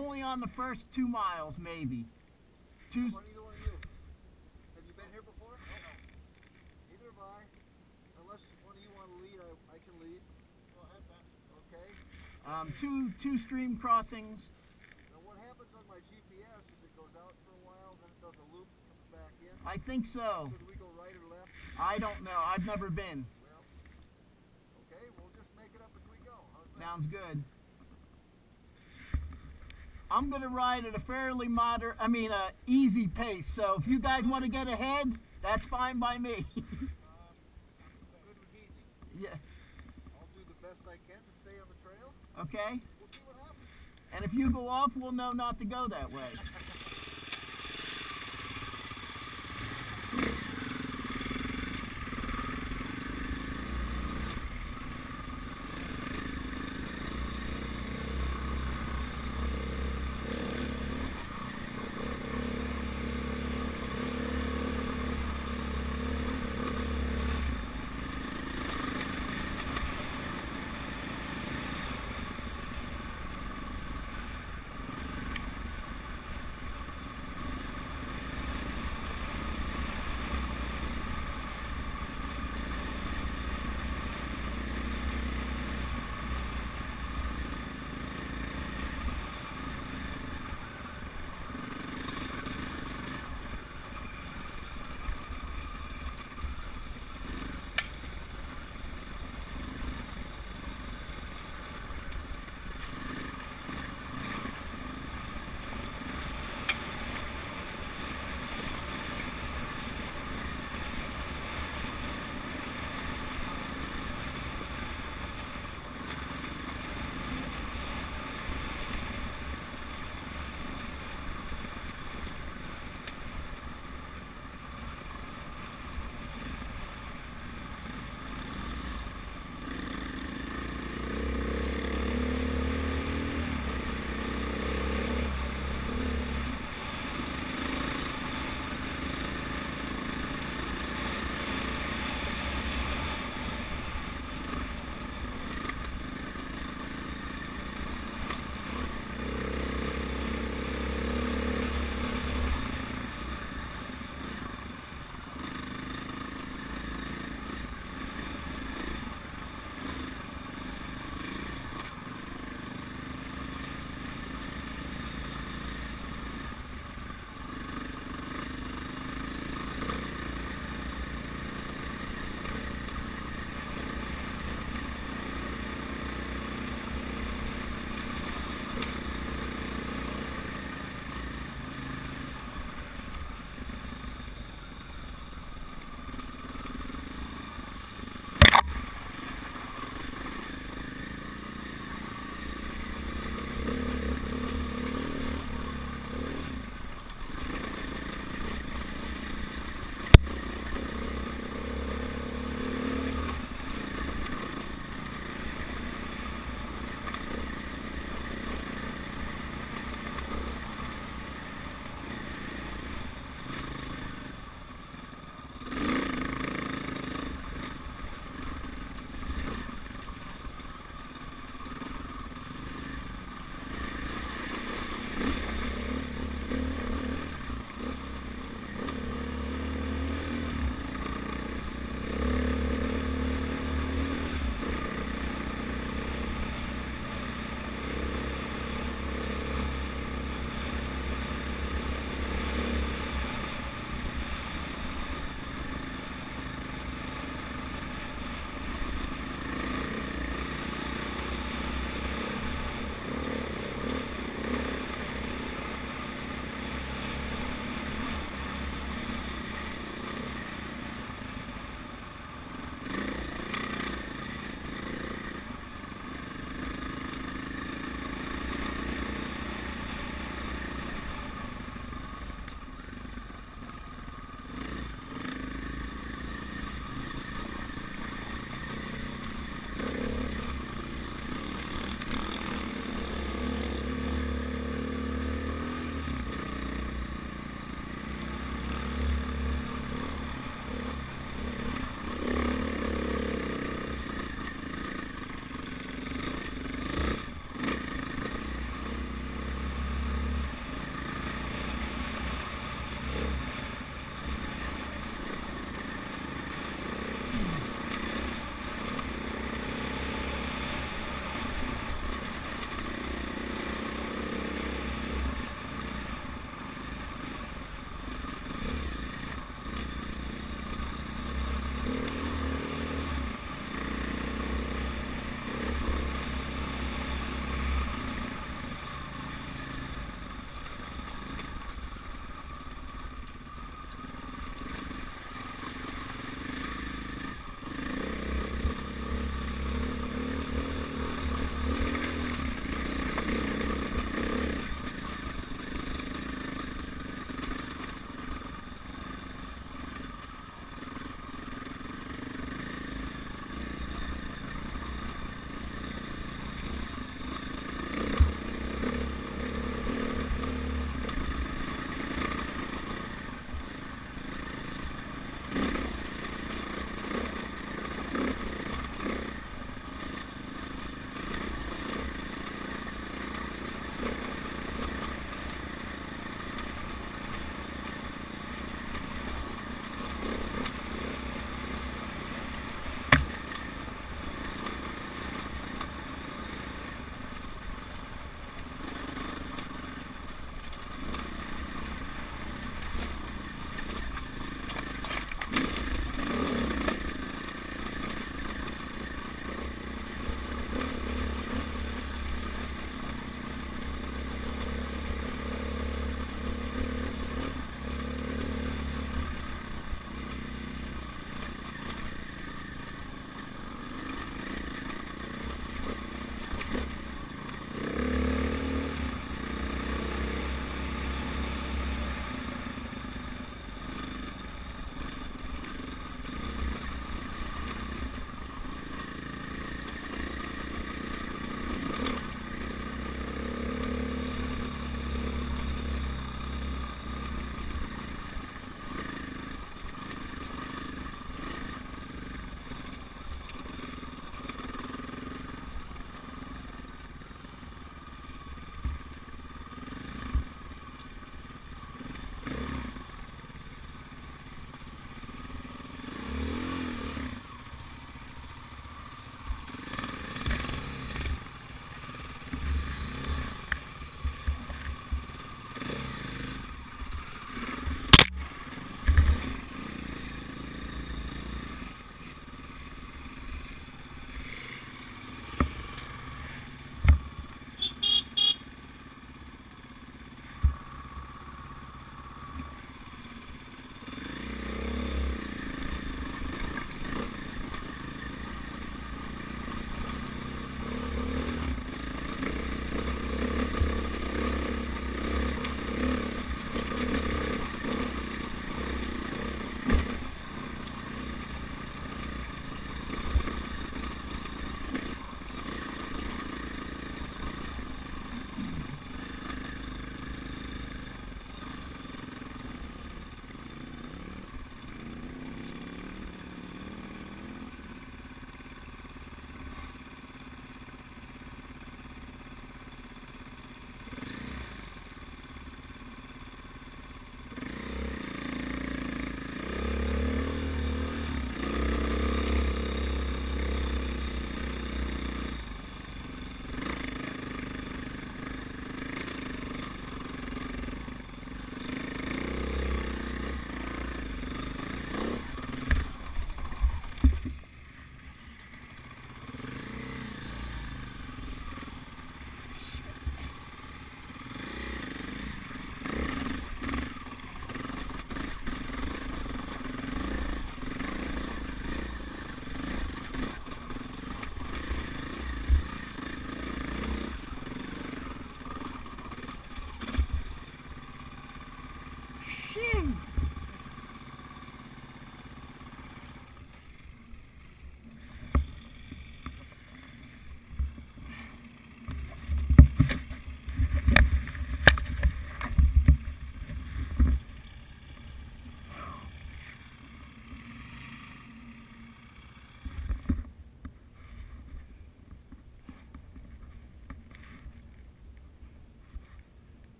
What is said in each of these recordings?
Only on the first 2 miles, maybe. How about either one of you? Have you been here before? No. Neither have I. Unless one of you want to lead, I can lead. Go ahead, Ben. Okay. Two stream crossings. Now what happens on my GPS is it goes out for a while, then it does a loop, comes back in. I think so. So do we go right or left? I don't know. I've never been. Well, okay, we'll just make it up as we go. How's that? Sounds good. I'm going to ride at a fairly easy pace, so if you guys want to get ahead, that's fine by me. Good with easy. Yeah. I'll do the best I can to stay on the trail. Okay? We'll see what happens. And if you go off, we'll know not to go that way.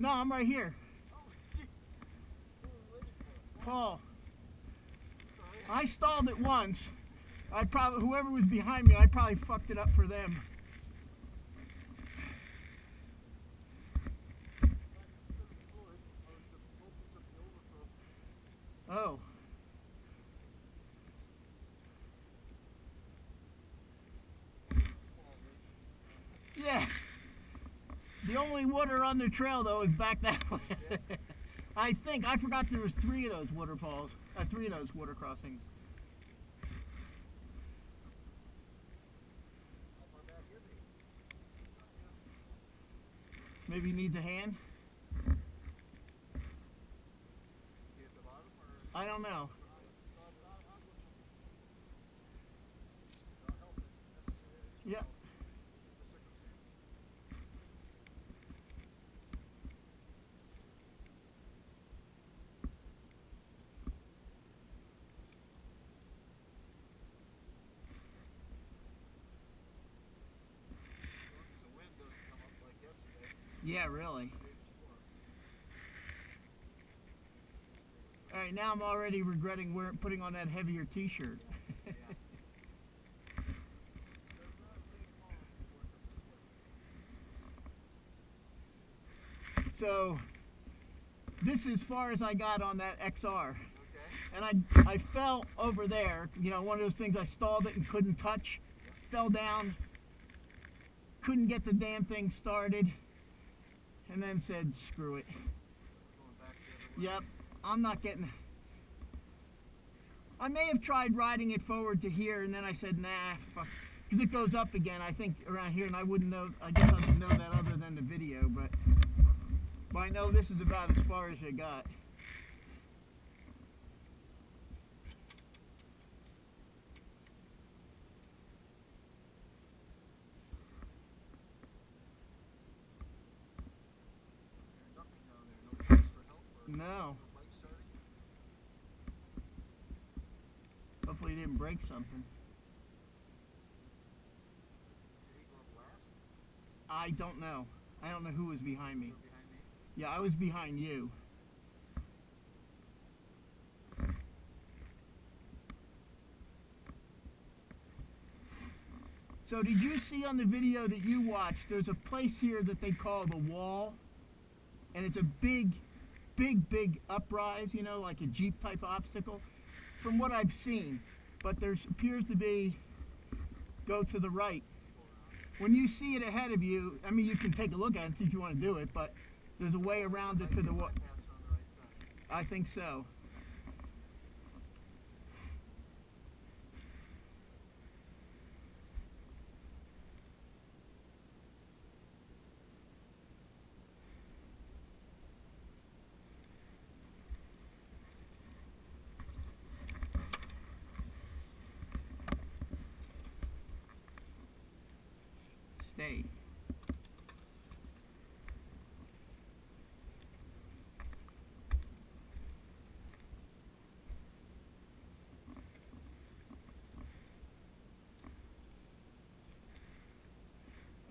No, I'm right here. Oh, gee. Who are we waiting for? Paul, Sorry. I stalled it once. Whoever was behind me, I probably fucked it up for them. Oh. Yeah. The only water on the trail, though, is back that way. I forgot there was 3 of those waterfalls, 3 of those water crossings. Maybe he needs a hand? I don't know. Yeah. Yeah, really. Alright, now I'm already regretting putting on that heavier t-shirt. So, this is as far as I got on that XR. Okay. And I fell over there, you know, one of those things I stalled it and couldn't touch. Fell down, couldn't get the damn thing started, and then said, screw it. Yep, I'm not getting... I may have tried riding it forward to here, and then I said, nah, fuck. Because it goes up again, I think, around here, and I wouldn't know, I guess I wouldn't know that other than the video, but I know this is about as far as I got. No. Hopefully he didn't break something. I don't know. I don't know who was behind me. Yeah, I was behind you. So did you see on the video that you watched, there's a place here that they call the Wall, and it's a big uprise, you know, like a Jeep type obstacle, from what I've seen. But there appears to be, go to the right. When you see it ahead of you, I mean, you can take a look at it and see if you want to do it, but there's a way around it to the what? I think so. Stay.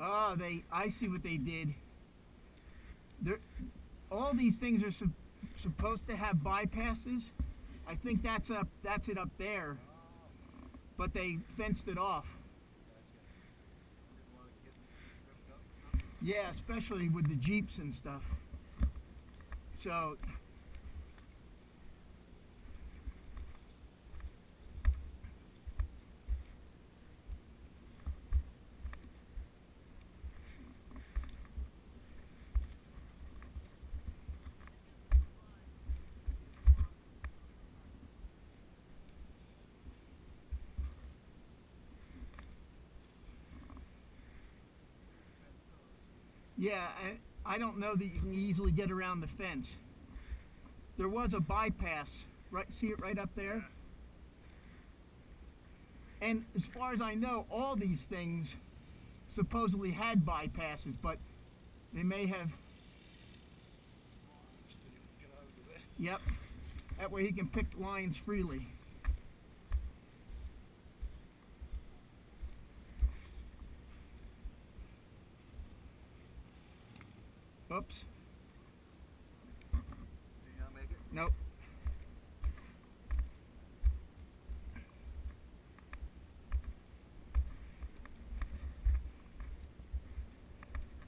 Oh, I see what they did. All these things are supposed to have bypasses. I think that's it up there. But they fenced it off. Yeah, especially with the Jeeps and stuff. So yeah, I don't know that you can easily get around the fence. There was a bypass, right? See it right up there? And as far as I know, all these things supposedly had bypasses, but they may have... Yep. That way he can pick lines freely. Oops. Nope.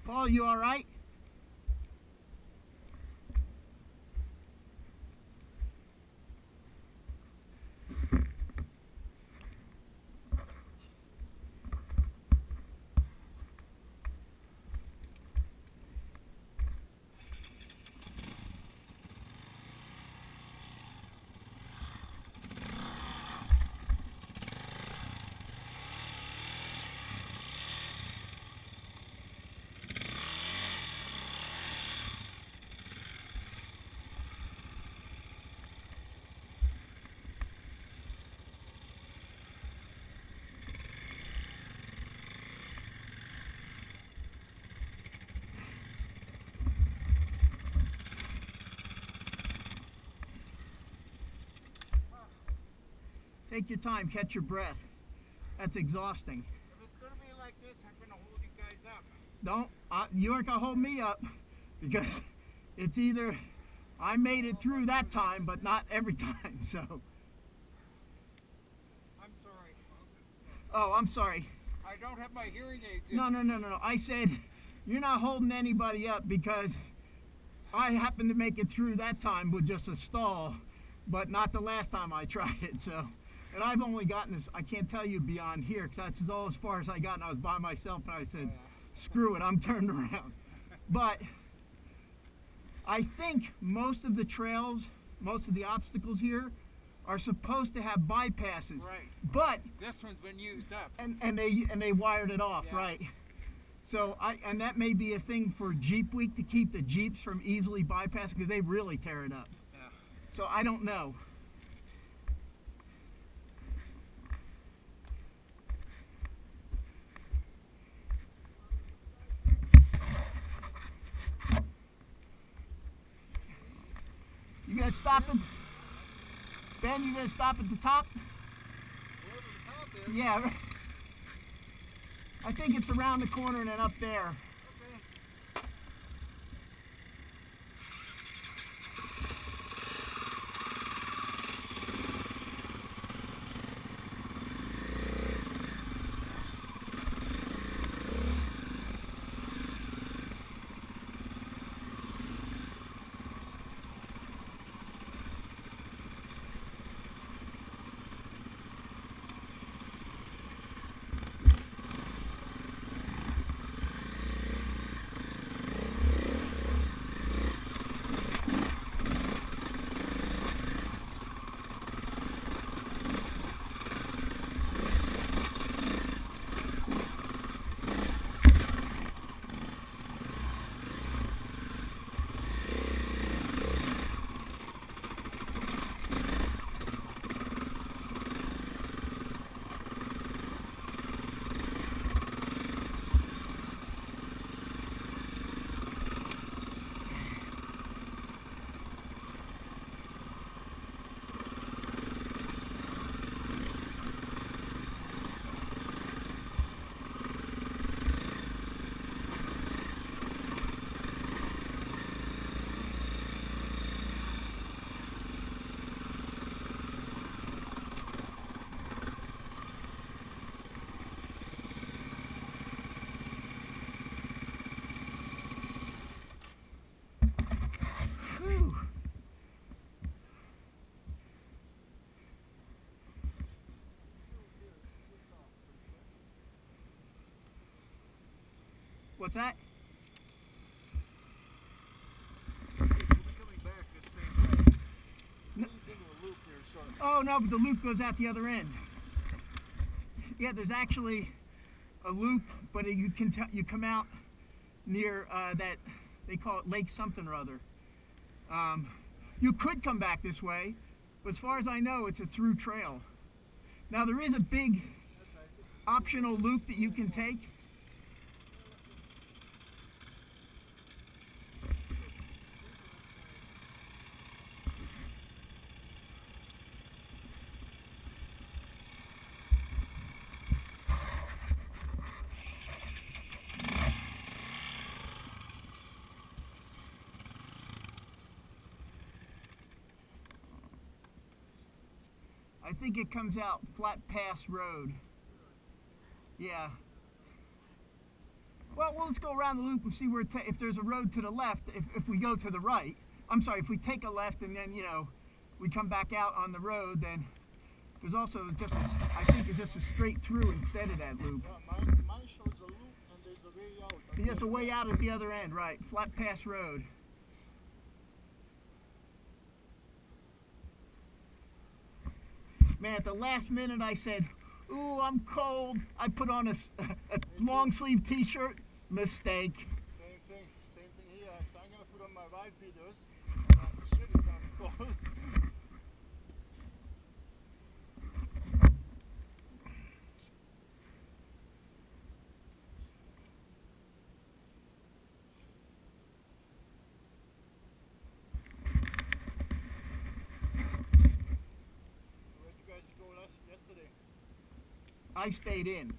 Paul, you all right? Take your time, catch your breath. That's exhausting. If it's going to be like this, I'm going to hold you guys up. Don't, you aren't going to hold me up, because it's either I made it through that time, but not every time, so. I'm sorry. Oh, I'm sorry. I don't have my hearing aids in. No. I said you're not holding anybody up because I happened to make it through that time with just a stall, but not the last time I tried it, so. And I've only gotten this, I can't tell you beyond here, because that's all as far as I got, and I was by myself, and I said, screw it, I'm turned around. But I think most of the trails, most of the obstacles here are supposed to have bypasses. Right. But this one's been used up. And they wired it off, yeah. Right. So and that may be a thing for Jeep Week, to keep the Jeeps from easily bypassing, because they really tear it up. Yeah. So I don't know. You gonna stop at Ben? You gonna stop at the top? Wherever the top is. Yeah. I think it's around the corner and then up there. Okay. What's that? We'll be coming back this same way. No. Into a loop here shortly. Oh no, but the loop goes out the other end. Yeah, there's actually a loop, but you come out near that, they call it Lake something or other. You could come back this way, but as far as I know, it's a through trail. Now there is a big optional loop that you can take. I think it comes out Flat Pass Road. Yeah. Well, let's go around the loop and see where if there's a road to the left. If we go to the right, I'm sorry, if we take a left and then we come back out on the road, then there's also just I think it's just a straight through instead of that loop. Yeah, mine shows a loop and there's a way out. There's a way out at the other end, right? Flat Pass Road. Man, at the last minute I said, ooh, I'm cold. I put on a long sleeve t-shirt. Mistake. Same thing here. So I'm going to put on my ride beaters. The shit is going to be cold. Yesterday? I stayed in.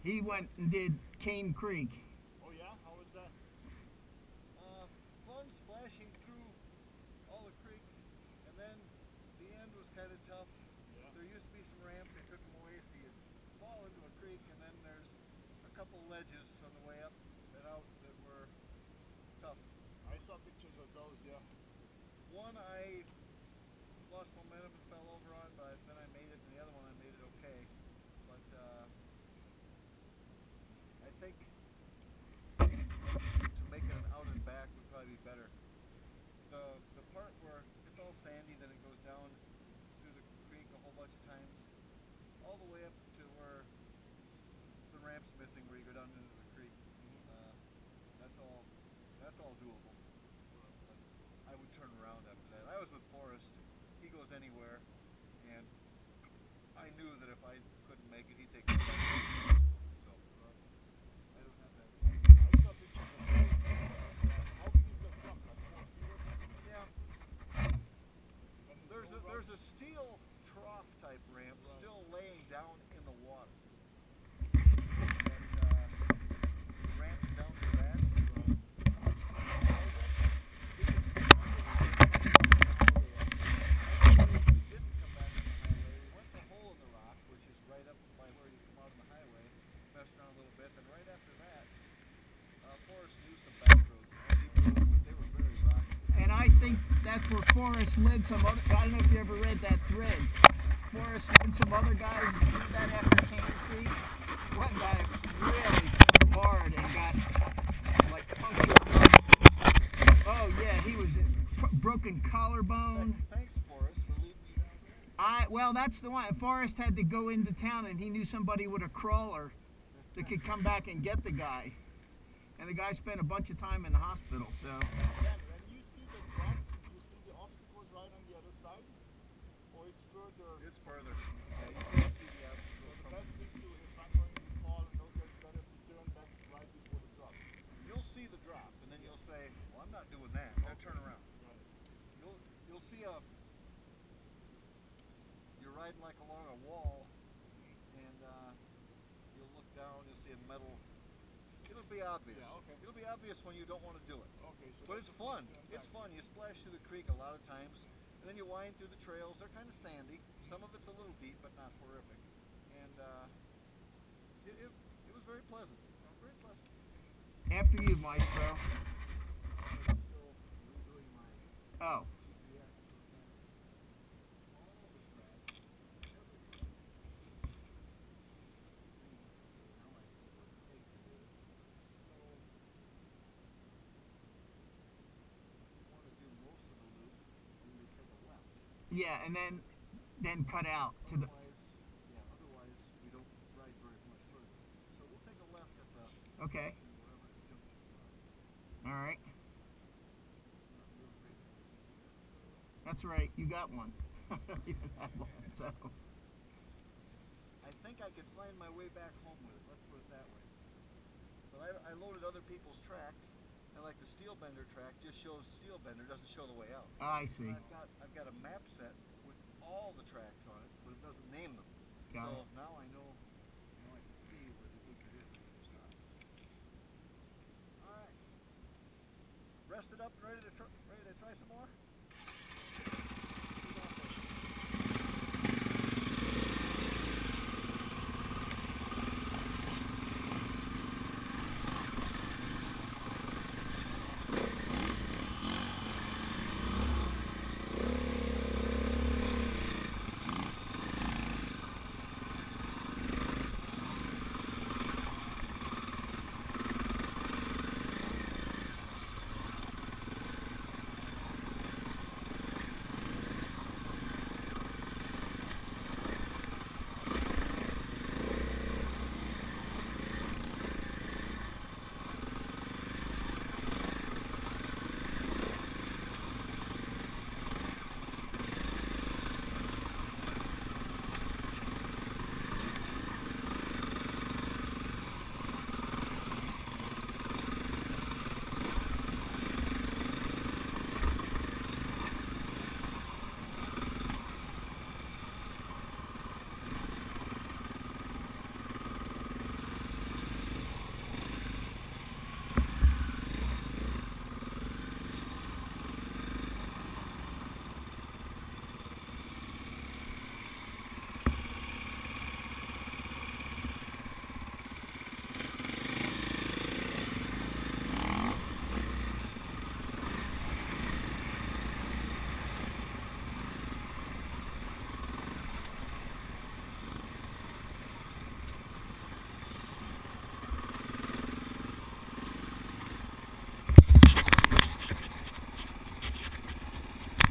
He went and did Cane Creek. Oh yeah? How was that? Fun splashing through all the creeks, and then the end was kind of tough. Yeah. There used to be some ramps, they took them away, so you fall into a creek, and then there's a couple ledges on the way up and out that were tough. I saw pictures of those, yeah. One I lost momentum and fell over on, but then I made it, and the other one I made it okay. But I think to make it an out and back would probably be better. The part where it's all sandy, then it goes down through the creek a whole bunch of times, all the way up to where the ramp's missing, where you go down into the creek. That's all doable. But I would turn around after that. I was with Forrest. He goes anywhere, and I knew that if I couldn't make it, he'd take me back. So, I don't have that. I saw pictures of those. How big is the truck? Like 4 feet or something? Yeah. There's a steel trough type ramp still laying down in the water. And the ramp's down to that. Around a little bit, and right after that, Forrest knew some back roads. They were very rocky. And I think that's where Forrest led some other. I don't know if you ever read that thread. Forrest led some other guys through that after Cane Creek. One guy really hard and got like punctured. Oh yeah, he was broken collarbone. Thanks, Forrest, for leading me down there. Well, that's the one. Forrest had to go into town, and he knew somebody with a crawler that could come back and get the guy. And the guy spent a bunch of time in the hospital, so. Yeah, and you see the drop, you see the obstacles right on the other side? Or it's further? It's further. Yeah, you can't see the obstacles. So the best thing to do, if I'm going to fall and those guys better to turn back right before the drop. You'll see the drop, and then you'll say, well, I'm not doing that. Now turn around. Right. You'll see you're riding like along a wall, and you'll look down, you'll see a metal. It'll be obvious. Yeah, okay. It'll be obvious when you don't want to do it. Okay, so but it's fun. It's fun. You splash through the creek a lot of times, and then you wind through the trails. They're kind of sandy. Some of it's a little deep, but not horrific. And it was very pleasant. Very pleasant. After you, Maestro. I'm still redoing my Oh. Yeah, and then cut out to the. Otherwise we don't ride very much further. So we'll take a left at the. Okay. All right. That's right. You got one. You had one, so. I think I could find my way back home with it. Let's put it that way. But I loaded other people's tracks. And like the SteelBender track just shows SteelBender, doesn't show the way out. I see. I've got a map set with all the tracks on it, but it doesn't name them. Got so it. now I know, I can see where the loop is on the other side. All right. Rested up and ready to try some.